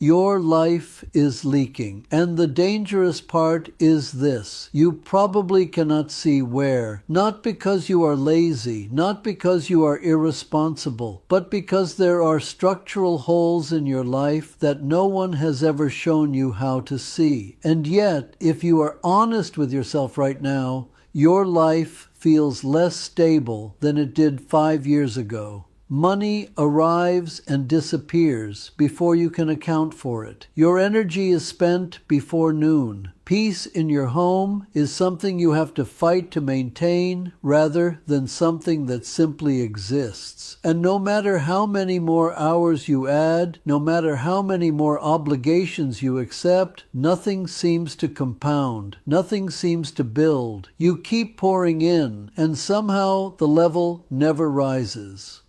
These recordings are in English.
Your life is leaking, and the dangerous part is this: you probably cannot see where, not because you are lazy, not because you are irresponsible, but because there are structural holes in your life that no one has ever shown you how to see. And yet, if you are honest with yourself right now, your life feels less stable than it did 5 years ago. Money arrives and disappears before you can account for it. Your energy is spent before noon. Peace in your home is something you have to fight to maintain rather than something that simply exists. And no matter how many more hours you add, no matter how many more obligations you accept, nothing seems to compound. Nothing seems to build. You keep pouring in, and somehow the level never rises.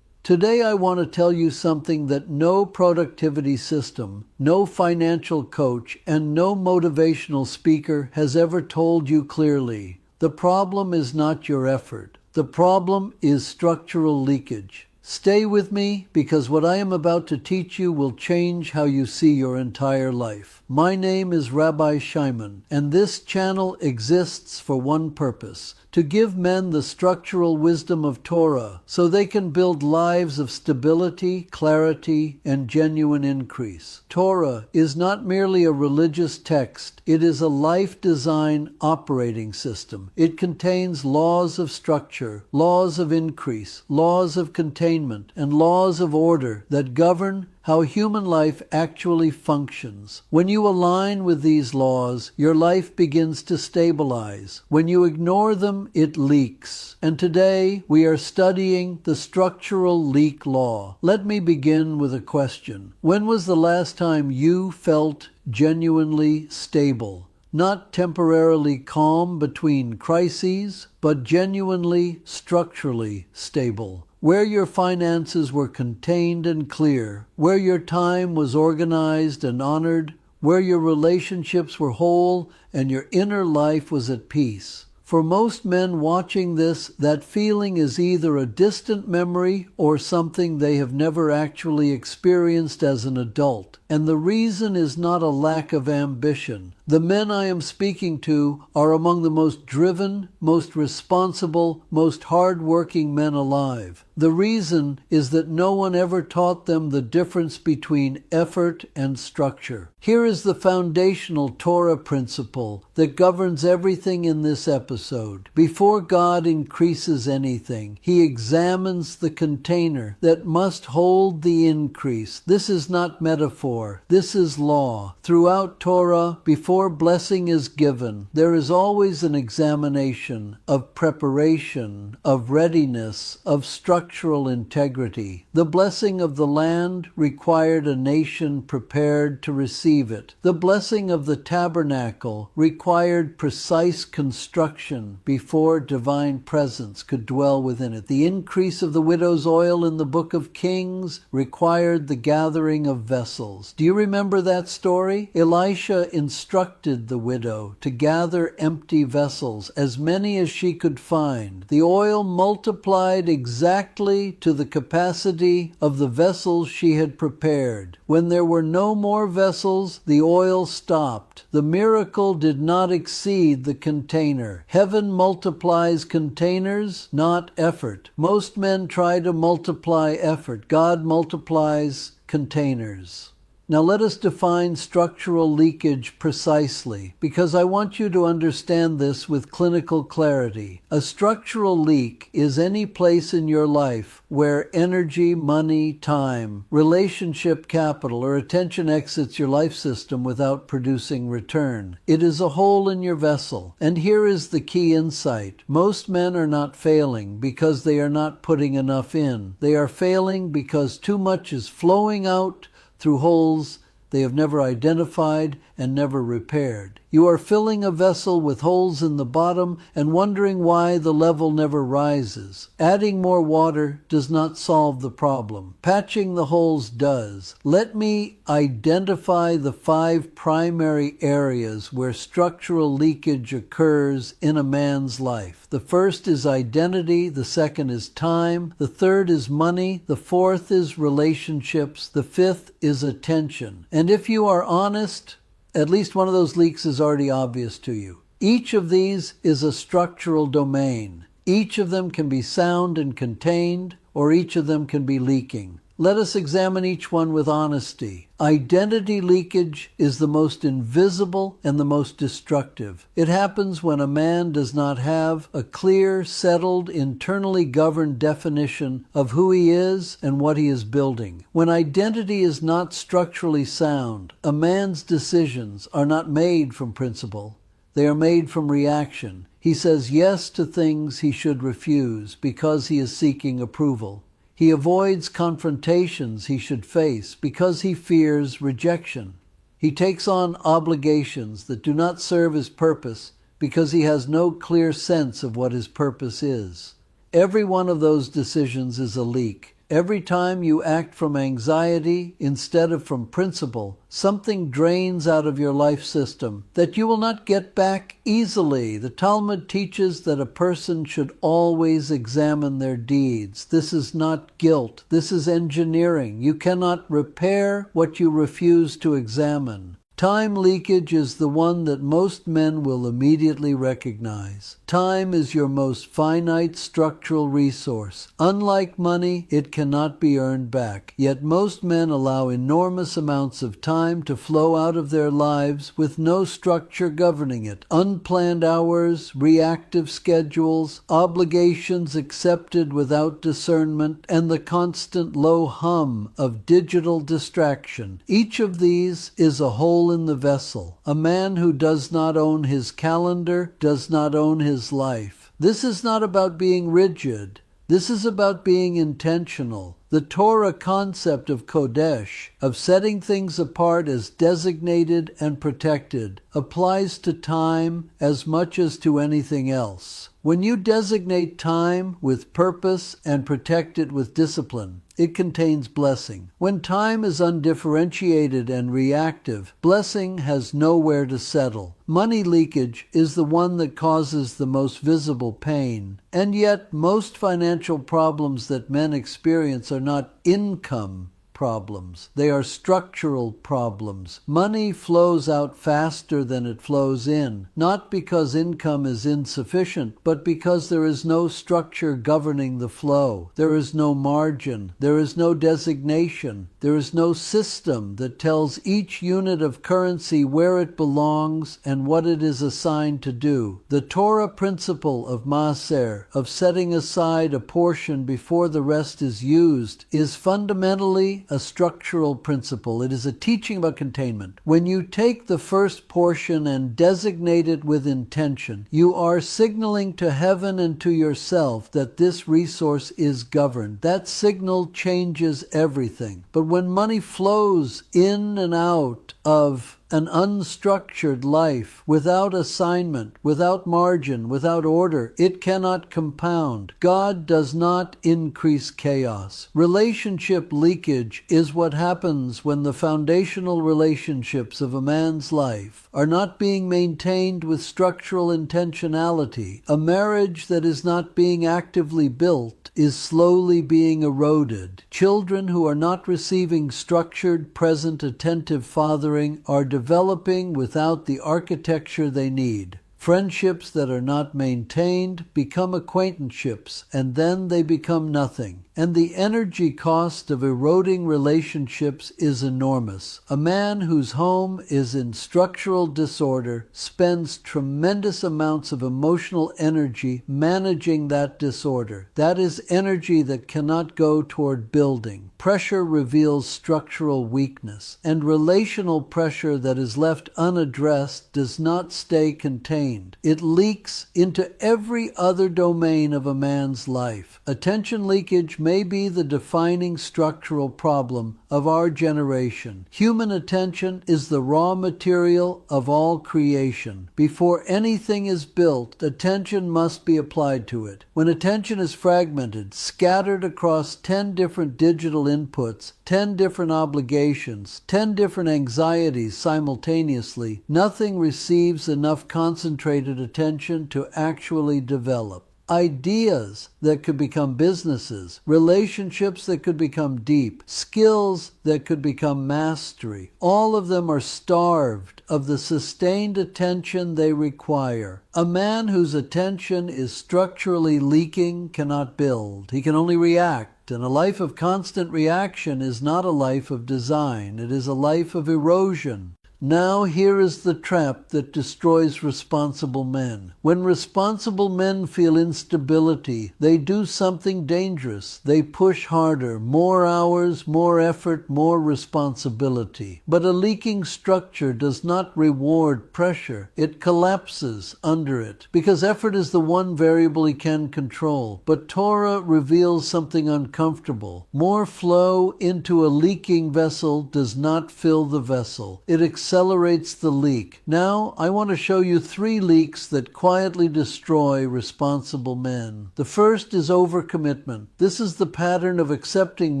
Today I want to tell you something that no productivity system, no financial coach, and no motivational speaker has ever told you clearly. The problem is not your effort. The problem is structural leakage. Stay with me, because what I am about to teach you will change how you see your entire life. My name is Rabbi Shimon, and this channel exists for one purpose: to give men the structural wisdom of Torah so they can build lives of stability, clarity, and genuine increase. Torah is not merely a religious text. It is a life design operating system. It contains laws of structure, laws of increase, laws of containment, and laws of order that govern how human life actually functions. When you align with these laws, your life begins to stabilize. When you ignore them, it leaks. And today, we are studying the structural leak law. Let me begin with a question. When was the last time you felt genuinely stable? Not temporarily calm between crises, but genuinely structurally stable. Where your finances were contained and clear, where your time was organized and honored, where your relationships were whole and your inner life was at peace. For most men watching this, that feeling is either a distant memory or something they have never actually experienced as an adult. And the reason is not a lack of ambition. The men I am speaking to are among the most driven, most responsible, most hard-working men alive. The reason is that no one ever taught them the difference between effort and structure. Here is the foundational Torah principle that governs everything in this episode. Before God increases anything, He examines the container that must hold the increase. This is not metaphor. This is law. Throughout Torah, before blessing is given, there is always an examination of preparation, of readiness, of structural integrity. The blessing of the land required a nation prepared to receive it. The blessing of the tabernacle required precise construction before divine presence could dwell within it. The increase of the widow's oil in the book of Kings required the gathering of vessels. Do you remember that story? Elisha instructed the widow to gather empty vessels, as many as she could find. The oil multiplied exactly to the capacity of the vessels she had prepared. When there were no more vessels, the oil stopped. The miracle did not exceed the container. Heaven multiplies containers, not effort. Most men try to multiply effort. God multiplies containers. Now let us define structural leakage precisely, because I want you to understand this with clinical clarity. A structural leak is any place in your life where energy, money, time, relationship capital, or attention exits your life system without producing return. It is a hole in your vessel. And here is the key insight. Most men are not failing because they are not putting enough in. They are failing because too much is flowing out through holes they have never identified and never repaired. You are filling a vessel with holes in the bottom and wondering why the level never rises. Adding more water does not solve the problem. Patching the holes does. Let me identify the 5 primary areas where structural leakage occurs in a man's life. The first is identity, the second is time, the third is money, the fourth is relationships, the fifth is attention. And if you are honest, at least one of those leaks is already obvious to you. Each of these is a structural domain. Each of them can be sound and contained, or each of them can be leaking. Let us examine each one with honesty. Identity leakage is the most invisible and the most destructive. It happens when a man does not have a clear, settled, internally governed definition of who he is and what he is building. When identity is not structurally sound, a man's decisions are not made from principle. They are made from reaction. He says yes to things he should refuse because he is seeking approval. He avoids confrontations he should face because he fears rejection. He takes on obligations that do not serve his purpose because he has no clear sense of what his purpose is. Every one of those decisions is a leak. Every time you act from anxiety instead of from principle, something drains out of your life system that you will not get back easily. The Talmud teaches that a person should always examine their deeds. This is not guilt. This is engineering. You cannot repair what you refuse to examine. Time leakage is the one that most men will immediately recognize. Time is your most finite structural resource. Unlike money, it cannot be earned back. Yet most men allow enormous amounts of time to flow out of their lives with no structure governing it. Unplanned hours, reactive schedules, obligations accepted without discernment, and the constant low hum of digital distraction. Each of these is a hole in the vessel. A man who does not own his calendar does not own his life. This is not about being rigid. This is about being intentional. The Torah concept of Kodesh, of setting things apart as designated and protected, applies to time as much as to anything else. When you designate time with purpose and protect it with discipline, it contains blessing. When time is undifferentiated and reactive, blessing has nowhere to settle. Money leakage is the one that causes the most visible pain. And yet, most financial problems that men experience are not income problems. They are structural problems. Money flows out faster than it flows in, not because income is insufficient, but because there is no structure governing the flow. There is no margin. There is no designation. There is no system that tells each unit of currency where it belongs and what it is assigned to do. The Torah principle of Maaser, of setting aside a portion before the rest is used, is fundamentally a structural principle. It is a teaching about containment. When you take the first portion and designate it with intention, you are signaling to heaven and to yourself that this resource is governed. That signal changes everything. But when money flows in and out of an unstructured life, without assignment, without margin, without order, it cannot compound. God does not increase chaos. Relationship leakage is what happens when the foundational relationships of a man's life are not being maintained with structural intentionality. A marriage that is not being actively built is slowly being eroded. Children who are not receiving structured, present, attentive fathering are developing without the architecture they need. Friendships that are not maintained become acquaintanceships, and then they become nothing. And the energy cost of eroding relationships is enormous. A man whose home is in structural disorder spends tremendous amounts of emotional energy managing that disorder. That is energy that cannot go toward building. Pressure reveals structural weakness, and relational pressure that is left unaddressed does not stay contained. It leaks into every other domain of a man's life. Attention leakage may be the defining structural problem of our generation. Human attention is the raw material of all creation. Before anything is built, attention must be applied to it. When attention is fragmented, scattered across 10 different digital inputs, 10 different obligations, 10 different anxieties simultaneously, nothing receives enough concentrated attention to actually develop. ideas that could become businesses, relationships that could become deep, skills that could become mastery. All of them are starved of the sustained attention they require. A man whose attention is structurally leaking cannot build. He can only react, and a life of constant reaction is not a life of design. It is a life of erosion. Now here is the trap that destroys responsible men. When responsible men feel instability, they do something dangerous. They push harder, more hours, more effort, more responsibility. But a leaking structure does not reward pressure. It collapses under it, because effort is the one variable he can control. But Torah reveals something uncomfortable. More flow into a leaking vessel does not fill the vessel. It accelerates the leak. Now, I want to show you 3 leaks that quietly destroy responsible men. The first is overcommitment. This is the pattern of accepting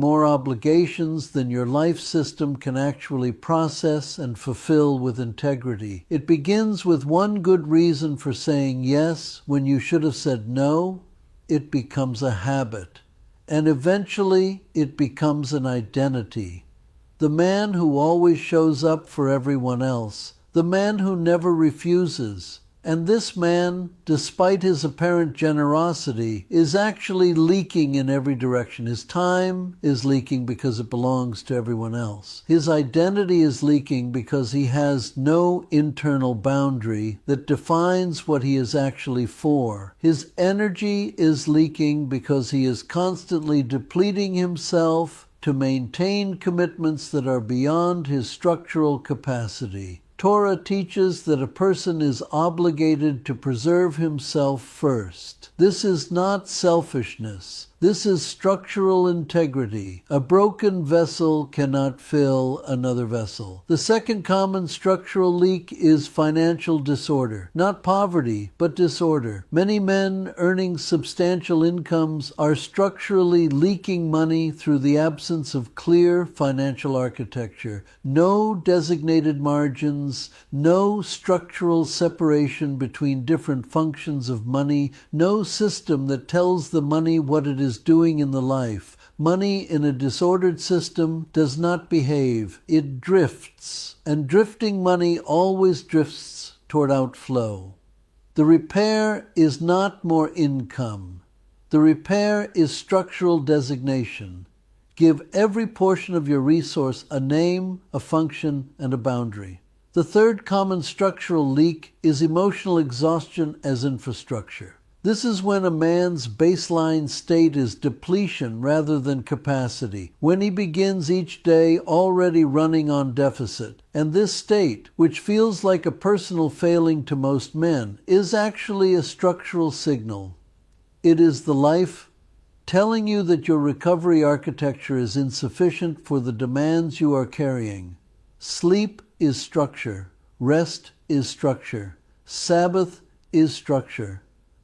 more obligations than your life system can actually process and fulfill with integrity. It begins with one good reason for saying yes when you should have said no. It becomes a habit, and eventually it becomes an identity. The man who always shows up for everyone else, the man who never refuses. And this man, despite his apparent generosity, is actually leaking in every direction. His time is leaking because it belongs to everyone else. His identity is leaking because he has no internal boundary that defines what he is actually for. His energy is leaking because he is constantly depleting himself to maintain commitments that are beyond his structural capacity. Torah teaches that a person is obligated to preserve himself first. This is not selfishness. This is structural integrity. A broken vessel cannot fill another vessel. The second common structural leak is financial disorder. Not poverty, but disorder. Many men earning substantial incomes are structurally leaking money through the absence of clear financial architecture. No designated margins, no structural separation between different functions of money, no system that tells the money what it is doing in the life. Money in a disordered system does not behave. It drifts, and drifting money always drifts toward outflow. The repair is not more income. The repair is structural designation. Give every portion of your resource a name, a function, and a boundary. The third common structural leak is emotional exhaustion as infrastructure. This is when a man's baseline state is depletion rather than capacity, when he begins each day already running on deficit. And this state, which feels like a personal failing to most men, is actually a structural signal. It is the life telling you that your recovery architecture is insufficient for the demands you are carrying. Sleep is structure. Rest is structure. Sabbath is structure.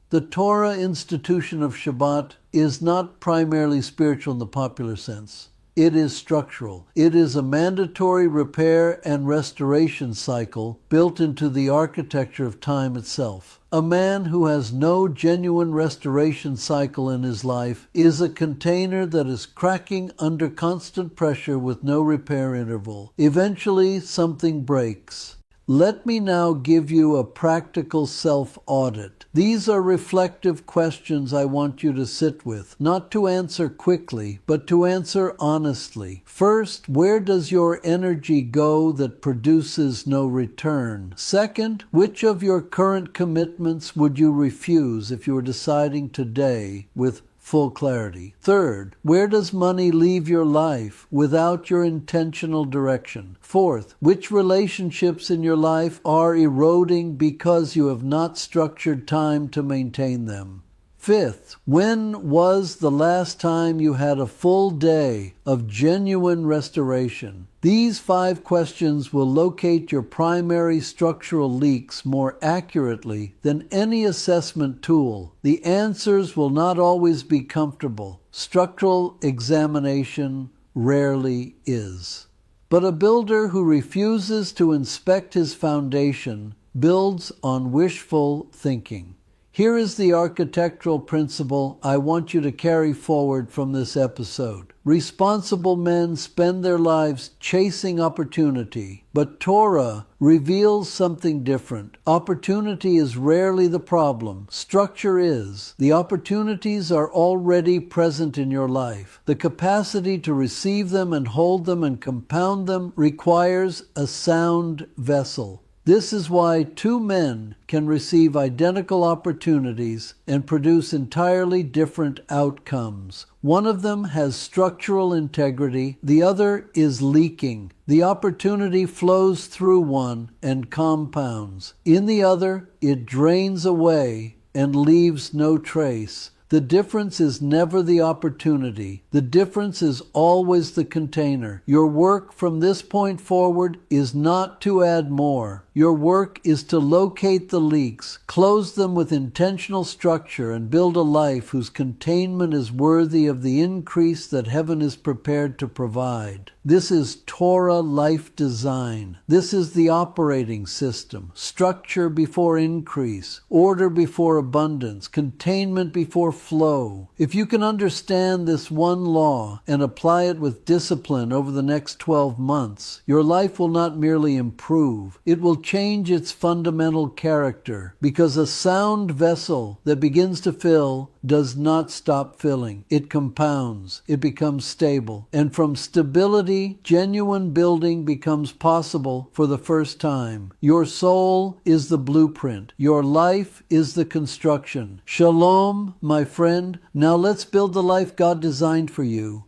The Torah institution of Shabbat is not primarily spiritual in the popular sense. It is structural. It is a mandatory repair and restoration cycle built into the architecture of time itself. A man who has no genuine restoration cycle in his life is a container that is cracking under constant pressure with no repair interval. Eventually, something breaks. Let me now give you a practical self-audit. These are reflective questions I want you to sit with, not to answer quickly, but to answer honestly. First, where does your energy go that produces no return? Second, which of your current commitments would you refuse if you were deciding today with full clarity? Third, where does money leave your life without your intentional direction? Fourth, which relationships in your life are eroding because you have not structured time to maintain them? Fifth, when was the last time you had a full day of genuine restoration? These 5 questions will locate your primary structural leaks more accurately than any assessment tool. The answers will not always be comfortable. Structural examination rarely is. But a builder who refuses to inspect his foundation builds on wishful thinking. Here is the architectural principle I want you to carry forward from this episode. Responsible men spend their lives chasing opportunity, but Torah reveals something different. Opportunity is rarely the problem. Structure is. The opportunities are already present in your life. The capacity to receive them and hold them and compound them requires a sound vessel. This is why two men can receive identical opportunities and produce entirely different outcomes. One of them has structural integrity, the other is leaking. The opportunity flows through one and compounds. In the other, it drains away and leaves no trace. The difference is never the opportunity. The difference is always the container. Your work from this point forward is not to add more. Your work is to locate the leaks, close them with intentional structure, and build a life whose containment is worthy of the increase that heaven is prepared to provide. This is Torah life design. This is the operating system. Structure before increase, order before abundance, containment before flow. If you can understand this one law and apply it with discipline over the next 12 months, your life will not merely improve, it will change its fundamental character, because a sound vessel that begins to fill does not stop filling. It compounds, it becomes stable, and from stability, genuine building becomes possible for the first time. Your soul is the blueprint. Your life is the construction. Shalom, my friend. Now let's build the life God designed for you.